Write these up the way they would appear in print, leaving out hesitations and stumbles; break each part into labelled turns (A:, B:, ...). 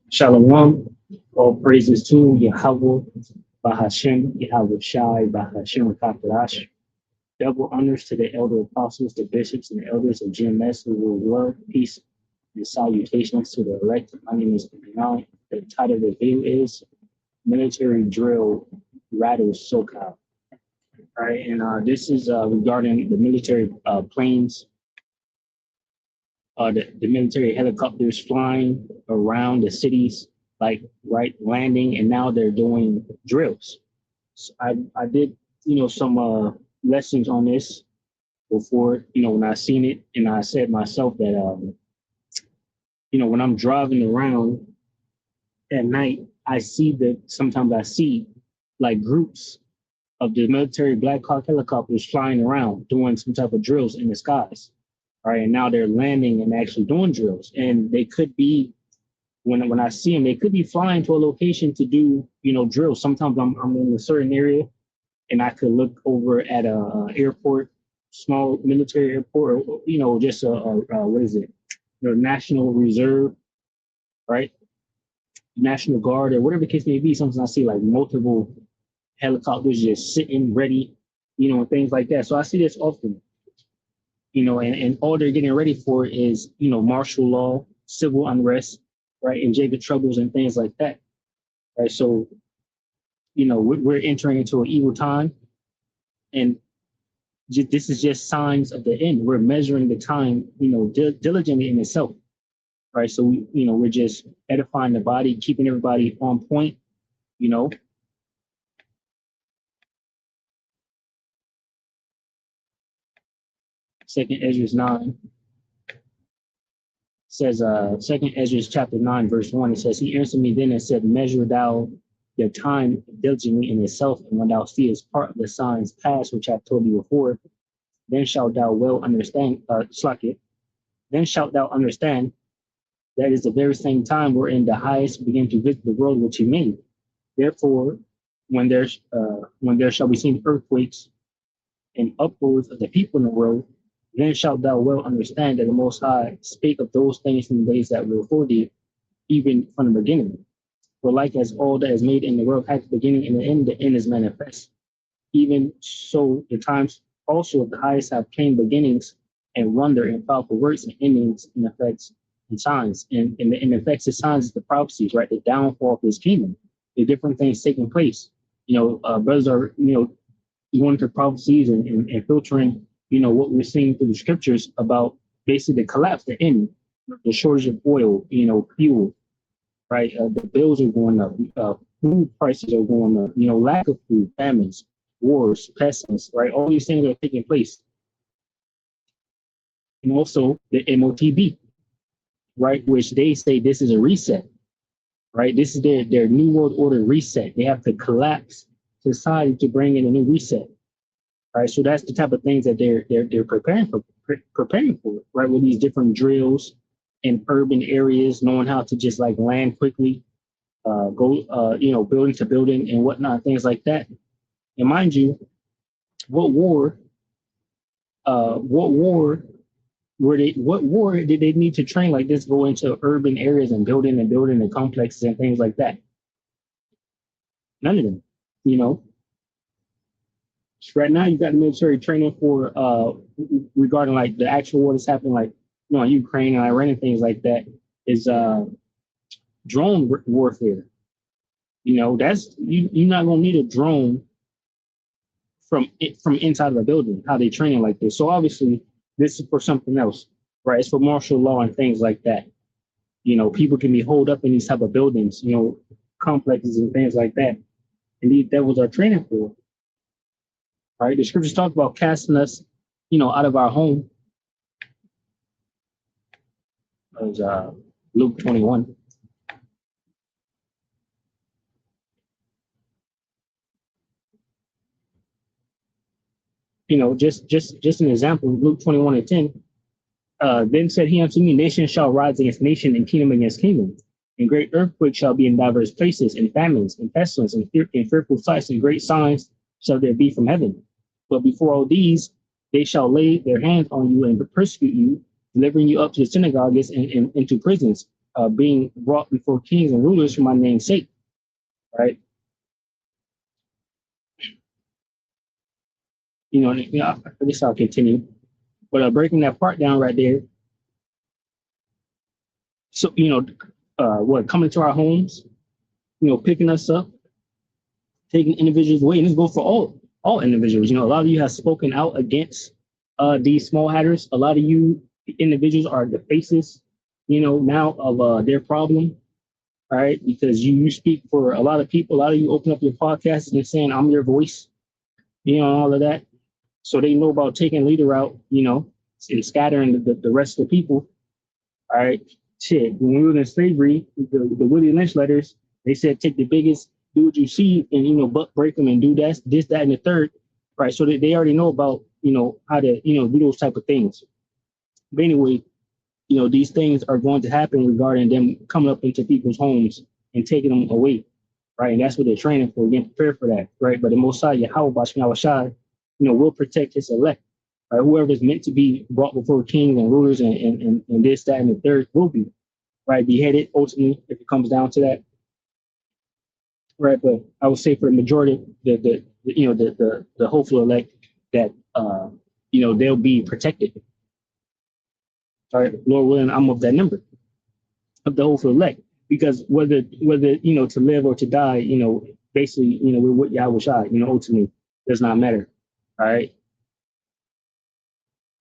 A: Shalom, all praises to Yahweh, Bahashem, Yahweh Shai, Bahashem, Kakadash. Double honors to the elder apostles, the bishops, and the elders of GMS who will love, peace, and salutations to the elect. My name is Binan. The title of the video is Military Drill Rattles SoCal. All right, and this is regarding the military planes, the military helicopters flying around the cities, like right landing, and now they're doing drills. So I did some lessons on this before when I seen it, and I said myself that when I'm driving around at night, sometimes I see like groups of the military Black Hawk helicopters flying around doing some type of drills in the skies. All right, and now they're landing and actually doing drills, and they could be when I see them, they could be flying to a location to do drills. Sometimes I'm in a certain area, and I could look over at a airport, small military airport, or just a what is it, National Reserve, right? National Guard or whatever the case may be. Sometimes I see like multiple helicopters just sitting ready, and things like that. So I see this often, and all they're getting ready for is, martial law, civil unrest, right, and Jacob troubles and things like that, right? So, we're entering into an evil time, and this is just signs of the end. We're measuring the time, diligently in itself, right? So, we're just edifying the body, keeping everybody on point, Second Ezra 9 says, Second Ezra chapter 9, verse 1, it says, he answered me then and said, measure thou the time diligently in itself, and when thou seest part of the signs past, which I've told you before, then shalt thou well understand, then shalt thou understand that is the very same time wherein the highest begin to visit the world which he made. Therefore, when there shall be seen earthquakes and uproars of the people in the world, then shalt thou well understand that the Most High spake of those things in the days that were before thee, even from the beginning. For like as all that is made in the world hath a beginning and an end, the end is manifest. Even so, the times also of the highest have plain beginnings and wonder and powerful works and endings and effects and signs. And the effects and signs is the prophecies, right? The downfall of his kingdom, the different things taking place. Brothers are, going to prophecies and filtering, what we're seeing through the scriptures about basically the collapse, the end, the shortage of oil, fuel, right? The bills are going up, food prices are going up, lack of food, famines, wars, pestilence, right? All these things are taking place. And also the MOTB, right? Which they say this is a reset, right? This is their New World Order reset. They have to collapse society to bring in a new reset. Right, so that's the type of things that they're preparing for, right? With these different drills in urban areas, knowing how to just like land quickly, go, building to building and whatnot, things like that. And mind you, what war did they need to train like this? Go into urban areas and building and complexes and things like that. None of them, Right now, you got the military training for regarding like the actual war that's happening, like in Ukraine and Iran and things like that, is drone warfare. That's you're not gonna need a drone from inside of a building. How they training like this? So obviously, this is for something else, right? It's for martial law and things like that. People can be holed up in these type of buildings, complexes and things like that, and these devils are training for. Right, the scriptures talk about casting us, out of our home. It was Luke 21. Just an example, Luke 21 and 10. Then said he unto me, nation shall rise against nation and kingdom against kingdom. And great earthquakes shall be in divers places, and famines, and pestilence, and fearful sights, and great signs shall there be from heaven. But before all these, they shall lay their hands on you and persecute you, delivering you up to the synagogues and into prisons, being brought before kings and rulers for my name's sake, right? I guess I'll continue. But breaking that part down right there, so what coming to our homes, picking us up, taking individuals away, and this goes for all individuals. A lot of you have spoken out against these small hatters. A lot of you individuals are the faces, now of their problem, all right? Because you speak for a lot of people. A lot of you open up your podcasts and saying, "I'm your voice," and all of that. So they know about taking leader out, and scattering the rest of the people. All right. Shit. When we were in slavery, the Willie Lynch letters, they said take the biggest dude you see and butt break them and do this, that, and the third. Right. So they already know about, how to, do those type of things. But anyway, these things are going to happen regarding them coming up into people's homes and taking them away. Right. And that's what they're training for, getting prepared for that. Right. But the Most High, Yahweh Bashar, will protect his elect. Right? Whoever is meant to be brought before kings and rulers and this, that, and the third will be, right, beheaded ultimately if it comes down to that. Right. But I would say for the majority, the hopeful elect that they'll be protected. All right, Lord willing, I'm of that number of the hopeful elect. Because whether to live or to die, basically, we're with Yahweh Shai, ultimately does not matter. All right.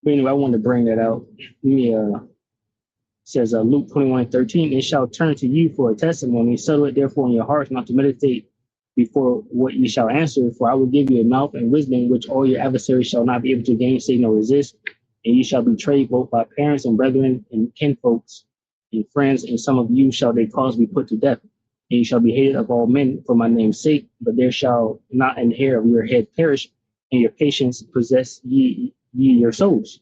A: But anyway, I wanted to bring that out. Says Luke 21:13, it shall turn to you for a testimony. Settle it therefore in your hearts not to meditate before what ye shall answer. For I will give you a mouth and wisdom which all your adversaries shall not be able to gainsay nor resist. And you shall be betrayed both by parents and brethren and kinfolks and friends. And some of you shall they cause be put to death. And you shall be hated of all men for my name's sake. But there shall not an hair of your head perish, and your patience possess ye your souls.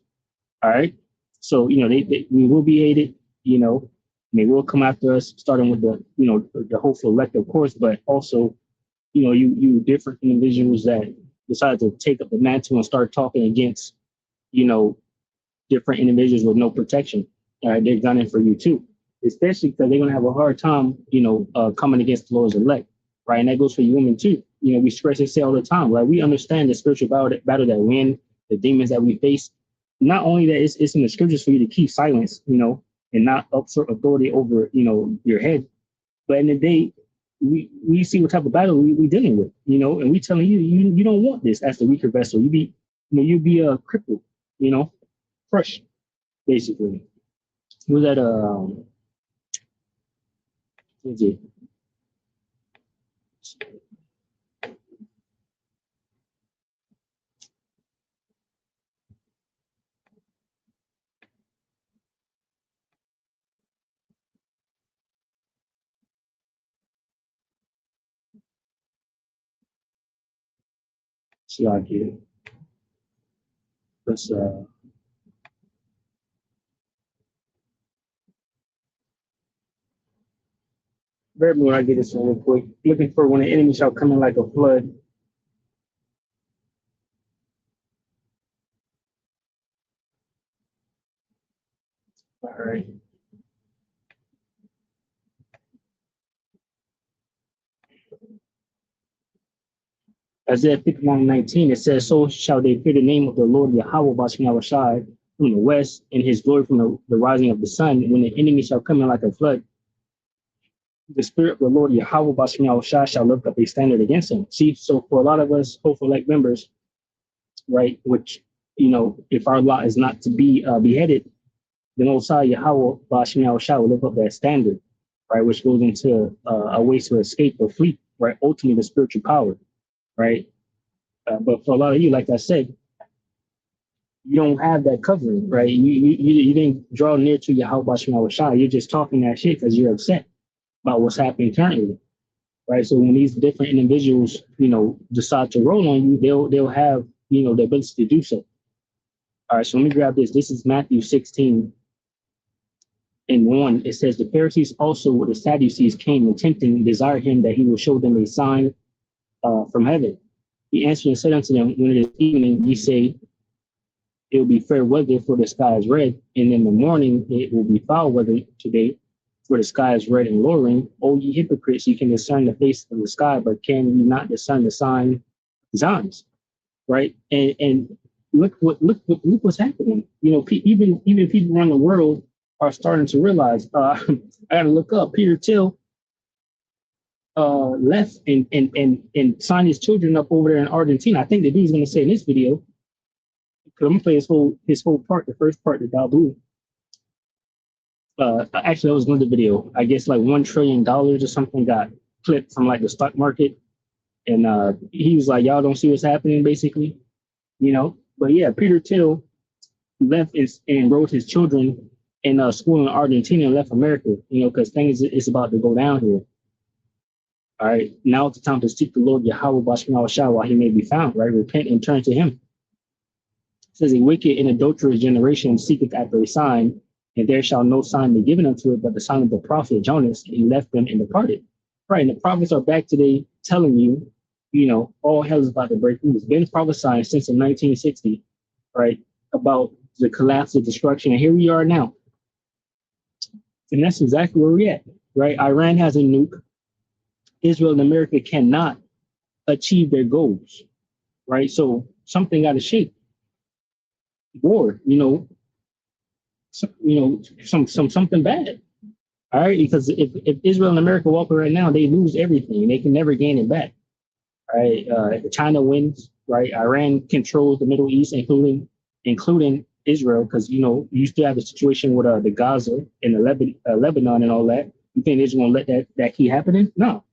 A: All right. So, we will be hated, they will come after us, starting with the hopeful elect, of course, but also, you different individuals that decide to take up the mantle and start talking against, different individuals with no protection. All right. They're gunning for you too, especially because they're going to have a hard time, coming against the Lord's elect. Right. And that goes for you women too. We stress and say all the time, right? We understand the spiritual battle that we in, the demons that we face. Not only that, it's in the scriptures for you to keep silence, and not usurp authority over, your head. But in the day, we see what type of battle we dealing with, and we telling you don't want this as the weaker vessel. You be crippled, crushed, basically. Was that what's it? See how I get it. Let's bear me when I get this one real quick. Looking for when the enemy shall come in like a flood. All right. Isaiah 51:19, it says, so shall they fear the name of the Lord Yahweh Bashar from the west, and his glory from the rising of the sun. When the enemy shall come in like a flood, the spirit of the Lord Yahweh Bashar shall lift up a standard against him. See, so for a lot of us hopeful elect members, right, which, if our lot is not to be beheaded, then Osai Yahweh Bashar will lift up that standard, right, which goes into a way to escape or flee, right, ultimately the spiritual power. Right. But for a lot of you, like I said, you don't have that covering, right? You didn't draw near to Yahweh Shai. You're just talking that shit because you're upset about what's happening currently, right? So when these different individuals, decide to roll on you, they'll have, the ability to do so. All right, so let me grab this. This is Matthew 16:1. It says, the Pharisees also with the Sadducees came and tempting and desired him that he will show them a sign from heaven. He answered and said unto them, when it is evening, ye say, it will be fair weather, for the sky is red, and in the morning it will be foul weather today. for the sky is red and lowering. O ye hypocrites, you can discern the face of the sky, but can you not discern the signs? Right? And look what's happening. You know, even people around the world are starting to realize. I got to look up. Peter Thiel left and signed his children up over there in Argentina. I think the dude's going to say in this video. Because I'm gonna play his whole part, the first part, the Dabu. Actually, that was another video. I guess like $1 trillion or something got clipped from like the stock market, and he was like, "Y'all don't see what's happening," basically, you know. But yeah, Peter Thiel left and enrolled his children in school in Argentina and left America, you know, because things is about to go down here. All right, now it's the time to seek the Lord Yahweh Bashman Shah while he may be found. Right, repent and turn to Him. It says, "A wicked and adulterous generation seeketh after a sign, and there shall no sign be given unto it, but the sign of the prophet Jonas, and he left them and departed." Right, and the prophets are back today telling you, you know, all hell is about to break loose. It's been prophesying since in 1960, right, about the collapse of destruction, and here we are now. And that's exactly where we're at, right? Iran has a nuke. Israel and America cannot achieve their goals, right? So something got to shake. War, something bad. All right, because if Israel and America walk right now, they lose everything. They can never gain it back. All right, China wins. Right, Iran controls the Middle East, including Israel, because you still have the situation with the Gaza and the Lebanon and all that. You think Israel gonna let that keep happening? No.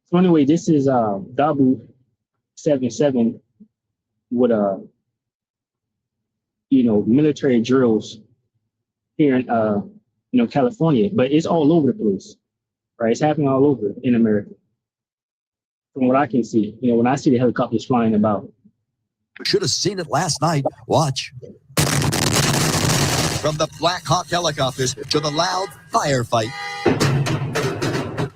A: So anyway, this is Dabu 77 with military drills here in California, but it's all over the place, right? It's happening all over in America. From what I can see, when I see the helicopters flying about.
B: Should have seen it last night. Watch. From the Black Hawk helicopters to the loud firefight.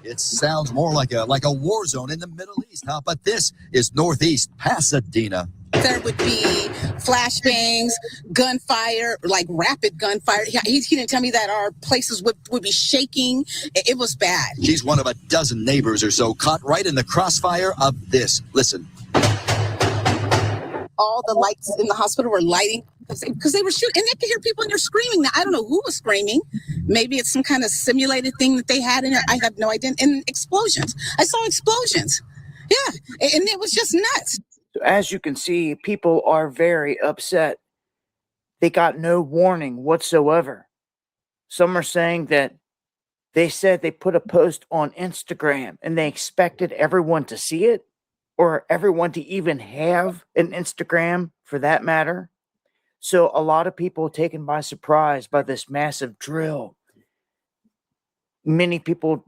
B: It sounds more like a war zone in the Middle East, huh? But this is Northeast Pasadena.
C: There would be flashbangs, gunfire, like rapid gunfire. He didn't tell me that our places would be shaking. It was bad.
B: She's one of a dozen neighbors or so caught right in the crossfire of this. Listen.
C: All the lights in the hospital were lighting because they were shooting, and they could hear people in there screaming. Now, I don't know who was screaming. Maybe it's some kind of simulated thing that they had in there. I have no idea. And explosions. I saw explosions. Yeah, and it was just nuts.
D: So as you can see, people are very upset. They got no warning whatsoever. Some are saying that they said they put a post on Instagram and they expected everyone to see it, or everyone to even have an Instagram for that matter. So a lot of people taken by surprise by this massive drill. Many people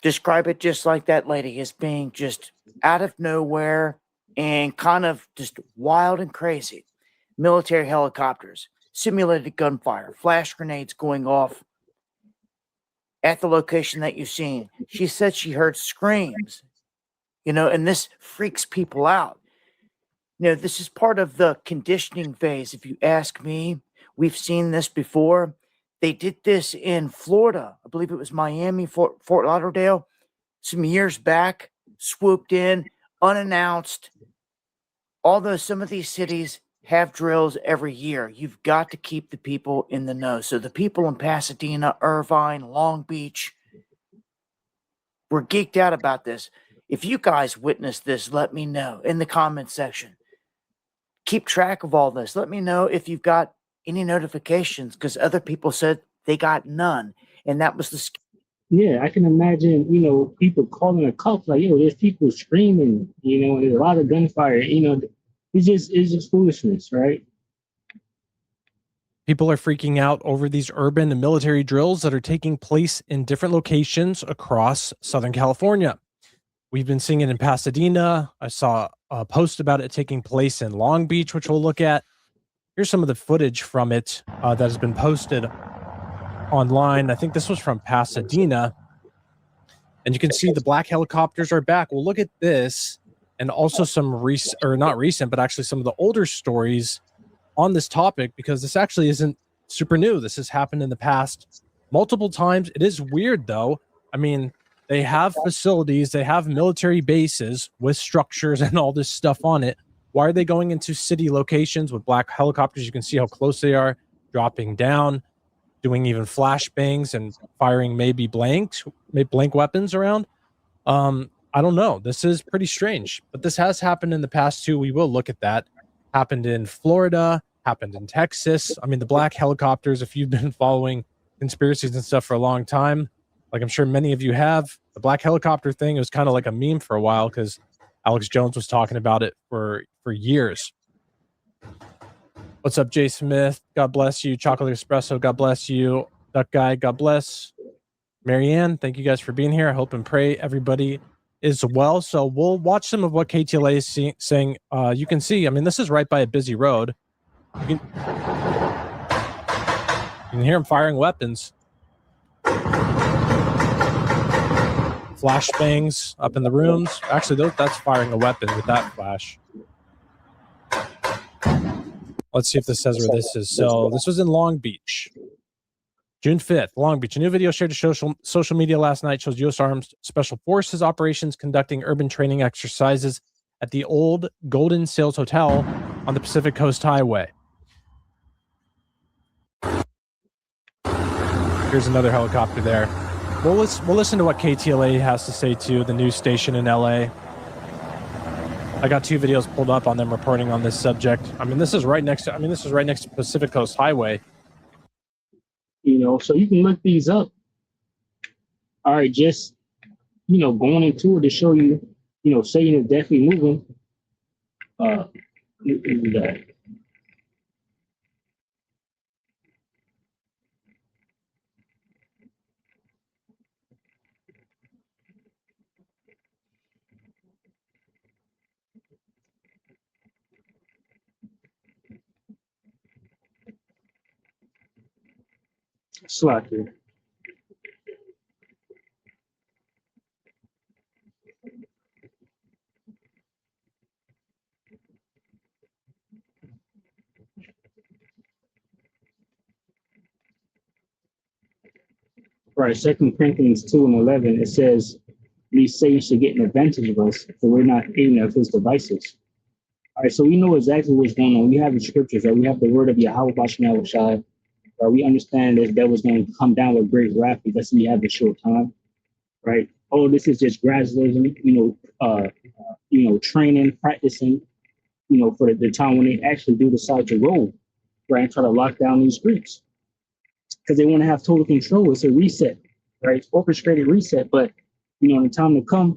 D: describe it just like that lady, as being just out of nowhere and kind of just wild and crazy. Military helicopters, simulated gunfire, flash grenades going off at the location that you've seen. She said she heard screams, and this freaks people out. This is part of the conditioning phase. If you ask me, we've seen this before. They did this in Florida. I believe it was Miami, Fort Lauderdale, some years back, swooped in, unannounced. Although some of these cities have drills every year, you've got to keep the people in the know. So the people in Pasadena, Irvine, Long Beach, were geeked out about this. If you guys witnessed this, let me know in the comment section. Keep track of all this. Let me know if you've got any notifications, because other people said they got none. And that was the...
A: Yeah, I can imagine, people calling the cops like, there's people screaming, there's a lot of gunfire, it's just foolishness, right?
E: People are freaking out over these urban and military drills that are taking place in different locations across Southern California. We've been seeing it in Pasadena. I saw a post about it taking place in Long Beach, which we'll look at. Here's some of the footage from it that has been posted online. I think this was from Pasadena. And you can see the black helicopters are back. We'll look at this and also some not recent, but actually some of the older stories on this topic, because this actually isn't super new. This has happened in the past multiple times. It is weird, though. I mean, they have facilities, they have military bases with structures and all this stuff on it. Why are they going into city locations with black helicopters? You can see how close they are, dropping down, doing even flashbangs and firing maybe blank weapons around. I don't know. This is pretty strange, but this has happened in the past too. We will look at that. Happened in Florida, happened in Texas. I mean, the black helicopters, if you've been following conspiracies and stuff for a long time, like I'm sure many of you have, the black helicopter thing was kind of like a meme for a while because Alex Jones was talking about it for years. What's up, Jay Smith? God bless you. Chocolate Espresso, God bless you. Duck Guy, God bless. Marianne, thank you guys for being here. I hope and pray everybody is well. So we'll watch some of what KTLA is saying. You can see, I mean, this is right by a busy road. You can hear them firing weapons. Flashbangs up in the rooms. Actually, that's firing a weapon with that flash. Let's see if this says where this is. So this was in Long Beach. June 5th, Long Beach. A new video shared to social media last night shows U.S. Armed Special Forces operations conducting urban training exercises at the old Golden Sails Hotel on the Pacific Coast Highway. Here's another helicopter there. We'll listen to what KTLA has to say too, the news station in LA. I got 2 videos pulled up on them reporting on this subject. I mean, this is right next to Pacific Coast Highway.
A: You know, so you can look these up. All right, just, you know, going into it to show you, you know, Satan is definitely moving. Slacker. Right, 2 Corinthians 2:11, it says, these Satan should get an advantage of us, for we're not ignorant of his devices. All right, so we know exactly what's going on. We have the scriptures, right? We have the word of Yahweh Bashem Shai. Right? We understand that that was going to come down with great wrath because we have a short time, right? Oh, this is just graduating, training, practicing, you know, for the time when they actually do decide to roll, right? And try to lock down these groups because they want to have total control. It's a reset, right? It's orchestrated reset. But, you know, in the time to come,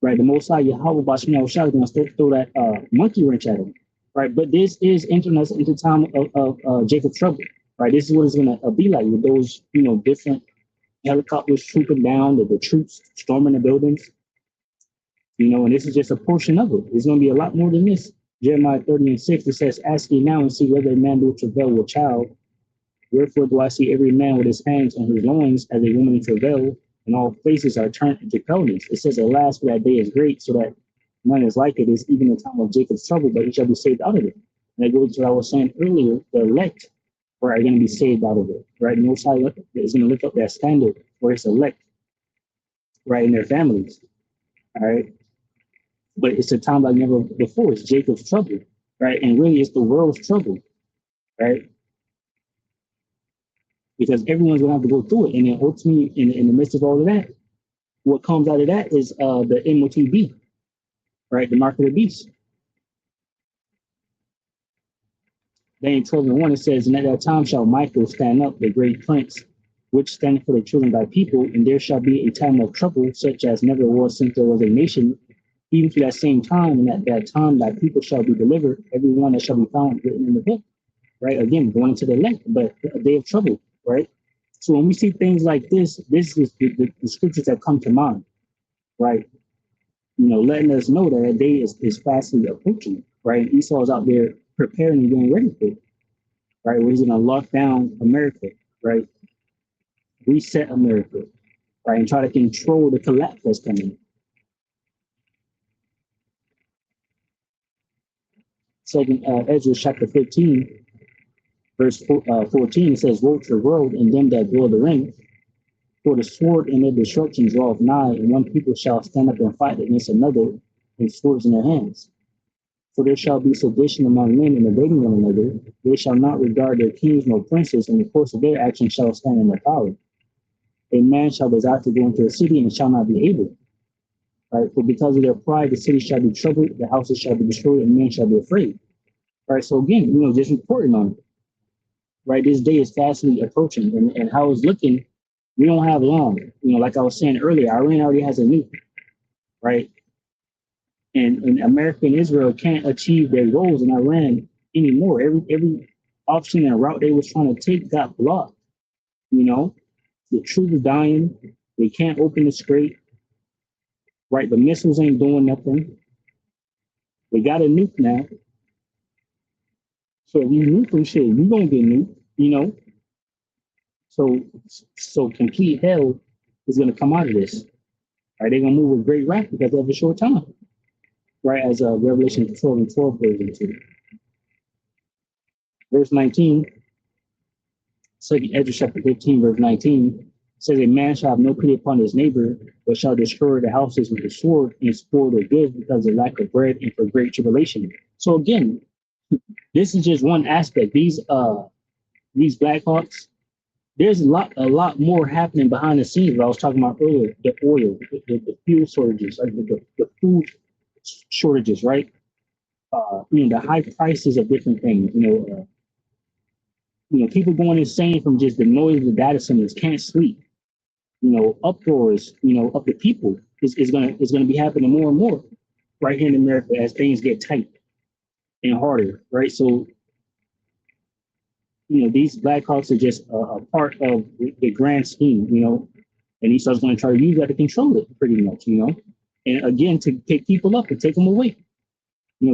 A: right, the Most High Yahweh Bashem Shai is going to throw that monkey wrench at them, right? But this is entering us into time of Jacob's trouble. Right, this is what it's going to be like with those, you know, different helicopters trooping down, the troops storming the buildings, you know, and this is just a portion of it. There's going to be a lot more than this. Jeremiah 30:6, it says, ask ye now and see whether a man will travail with child. Wherefore do I see every man with his hands on his loins as a woman in travail, and all faces are turned into peltings. It says, alas, for that day is great, so that none is like it is even the time of Jacob's trouble, but he shall be saved out of it. And that goes to what I was saying earlier, the elect are going to be saved out of it, right? The Most High is going to lift up that standard for his elect, right, and their families, all right? But it's a time like never before. It's Jacob's trouble, right? And really, it's the world's trouble, right? Because everyone's going to have to go through it. And then ultimately, in the midst of all of that, what comes out of that is the MOTB, right? The mark of the beast. Then 12:1, it says, and at that time shall Michael stand up, the great prince, which standeth for the children of thy people, and there shall be a time of trouble, such as never was since there was a nation, even to that same time, and at that time thy people shall be delivered, every one that shall be found written in the book. Right? Again, going to the elect, but a day of trouble, right? So when we see things like this is the scriptures that come to mind, right? You know, letting us know that a day is fastly approaching, right? And Esau is out there preparing and getting ready for it, right? Where he's going to lock down America, right? Reset America, right? And try to control the collapse that's coming. Second Ezra chapter 15, Verse 14 says, "Woe to the world and them that dwell therein, for the sword and their destruction draweth nigh, and one people shall stand up and fight against another, and swords in their hands. For there shall be sedition among men, and invading one another. They shall not regard their kings nor princes, and the course of their action shall stand in their power. A man shall desire to go into a city and shall not be able. Right? For because of their pride, the city shall be troubled, the houses shall be destroyed, and men shall be afraid." Right. So again, just reporting on it. Right. This day is fastly approaching, and how it's looking, we don't have long. Like I was saying earlier, Iran already has a nuke. Right. And America and Israel can't achieve their goals in Iran anymore. Every option and route they was trying to take got blocked. The truth is dying. They can't open the strait. Right, the missiles ain't doing nothing. They got a nuke now. So if you nuke them, shit, you gonna get nuked. So complete hell is gonna come out of this. Right, they're gonna move with great wrath because they have a short time. Right, as Revelation 12:12 goes into. Verse 19, 2 Ezra chapter 15, verse 19 says, "A man shall have no pity upon his neighbor, but shall destroy the houses with the sword and spoil their goods because of lack of bread and for great tribulation." So again, this is just one aspect. These Blackhawks, there's a lot more happening behind the scenes. What I was talking about earlier, the oil, the fuel shortages, like the food shortages, right? The high prices of different things. People going insane from just the noise of the data centers, can't sleep. Uproars, of the people is gonna be happening more and more right here in America as things get tight and harder, right? So, these Blackhawks are just a part of the grand scheme, and Esau's going to try to use that to control it pretty much, and again, to pick people up and take them away.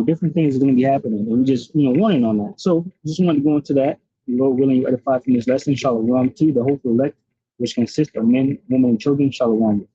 A: Different things are going to be happening, and we just, warning on that. So, just wanted to go into that. Lord willing, you edify from this lesson. Shalom to the hopeful elect, which consists of men, women, and children. Shalom.